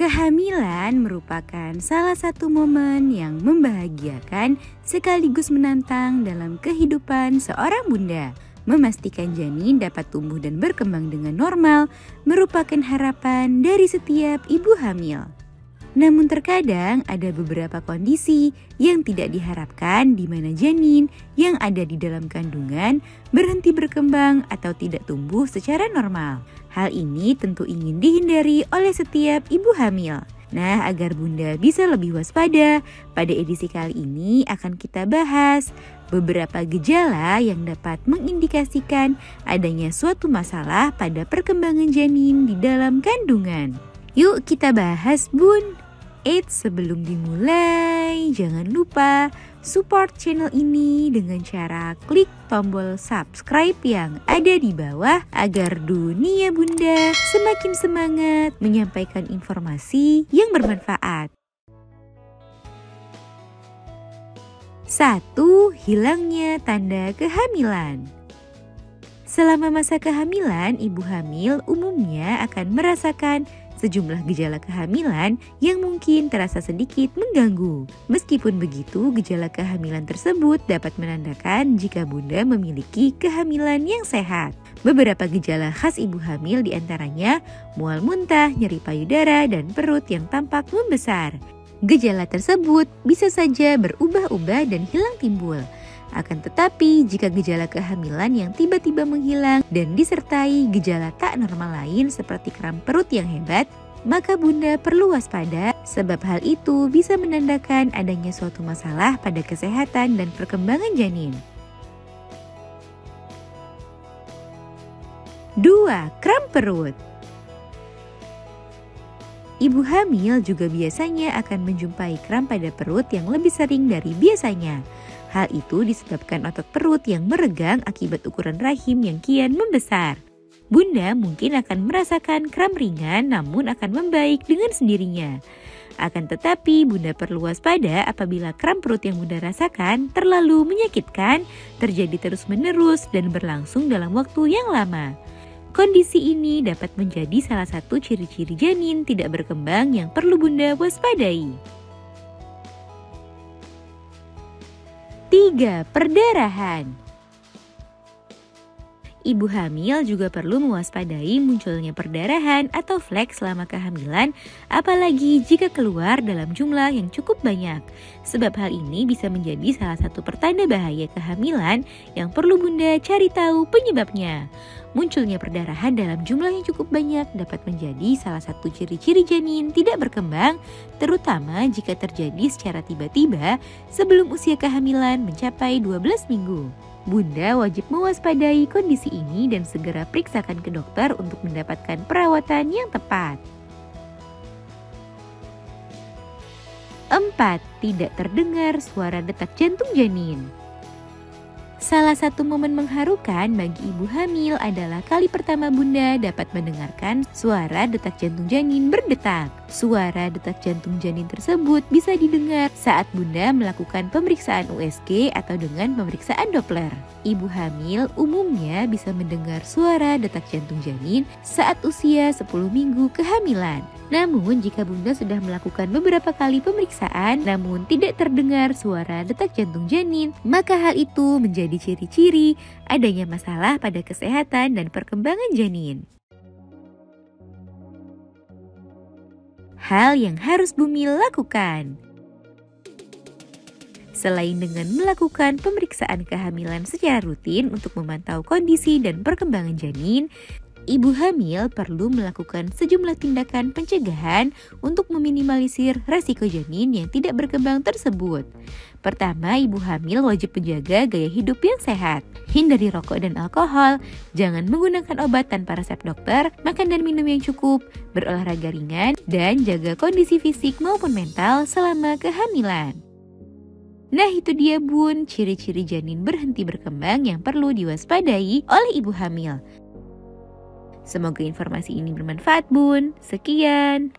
Kehamilan merupakan salah satu momen yang membahagiakan sekaligus menantang dalam kehidupan seorang bunda. Memastikan janin dapat tumbuh dan berkembang dengan normal merupakan harapan dari setiap ibu hamil. Namun terkadang ada beberapa kondisi yang tidak diharapkan di mana janin yang ada di dalam kandungan berhenti berkembang atau tidak tumbuh secara normal. Hal ini tentu ingin dihindari oleh setiap ibu hamil. Nah, agar bunda bisa lebih waspada, pada edisi kali ini akan kita bahas beberapa gejala yang dapat mengindikasikan adanya suatu masalah pada perkembangan janin di dalam kandungan. Yuk kita bahas, Bun. Eits, sebelum dimulai, jangan lupa support channel ini dengan cara klik tombol subscribe yang ada di bawah agar dunia bunda semakin semangat menyampaikan informasi yang bermanfaat. 1. Hilangnya tanda kehamilan. Selama masa kehamilan, ibu hamil umumnya akan merasakan sejumlah gejala kehamilan yang mungkin terasa sedikit mengganggu. Meskipun begitu, gejala kehamilan tersebut dapat menandakan jika bunda memiliki kehamilan yang sehat. Beberapa gejala khas ibu hamil diantaranya mual muntah, nyeri payudara, dan perut yang tampak membesar. Gejala tersebut bisa saja berubah-ubah dan hilang timbul. Akan tetapi, jika gejala kehamilan yang tiba-tiba menghilang dan disertai gejala tak normal lain seperti kram perut yang hebat, maka bunda perlu waspada sebab hal itu bisa menandakan adanya suatu masalah pada kesehatan dan perkembangan janin. 2. Kram perut. Ibu hamil juga biasanya akan menjumpai kram pada perut yang lebih sering dari biasanya. Hal itu disebabkan otot perut yang meregang akibat ukuran rahim yang kian membesar. Bunda mungkin akan merasakan kram ringan namun akan membaik dengan sendirinya. Akan tetapi bunda perlu waspada apabila kram perut yang bunda rasakan terlalu menyakitkan, terjadi terus-menerus dan berlangsung dalam waktu yang lama. Kondisi ini dapat menjadi salah satu ciri-ciri janin tidak berkembang yang perlu bunda waspadai. 3. Perdarahan. Ibu hamil juga perlu mewaspadai munculnya perdarahan atau flek selama kehamilan, apalagi jika keluar dalam jumlah yang cukup banyak. Sebab hal ini bisa menjadi salah satu pertanda bahaya kehamilan yang perlu bunda cari tahu penyebabnya. Munculnya perdarahan dalam jumlah yang cukup banyak dapat menjadi salah satu ciri-ciri janin tidak berkembang, terutama jika terjadi secara tiba-tiba sebelum usia kehamilan mencapai 12 minggu. Bunda wajib mewaspadai kondisi ini dan segera periksakan ke dokter untuk mendapatkan perawatan yang tepat. 4. Tidak terdengar suara detak jantung janin. Salah satu momen mengharukan bagi ibu hamil adalah kali pertama bunda dapat mendengarkan suara detak jantung janin berdetak. Suara detak jantung janin tersebut bisa didengar saat bunda melakukan pemeriksaan USG atau dengan pemeriksaan Doppler. Ibu hamil umumnya bisa mendengar suara detak jantung janin saat usia 10 minggu kehamilan. Namun jika bunda sudah melakukan beberapa kali pemeriksaan namun tidak terdengar suara detak jantung janin, maka hal itu menjadi ciri-ciri adanya masalah pada kesehatan dan perkembangan janin. Hal yang harus bumi lakukan. Selain dengan melakukan pemeriksaan kehamilan secara rutin untuk memantau kondisi dan perkembangan janin, ibu hamil perlu melakukan sejumlah tindakan pencegahan untuk meminimalisir resiko janin yang tidak berkembang tersebut. Pertama, ibu hamil wajib menjaga gaya hidup yang sehat. Hindari rokok dan alkohol, jangan menggunakan obat tanpa resep dokter, makan dan minum yang cukup, berolahraga ringan, dan jaga kondisi fisik maupun mental selama kehamilan. Nah itu dia bun, ciri-ciri janin berhenti berkembang yang perlu diwaspadai oleh ibu hamil. Semoga informasi ini bermanfaat bun. Sekian.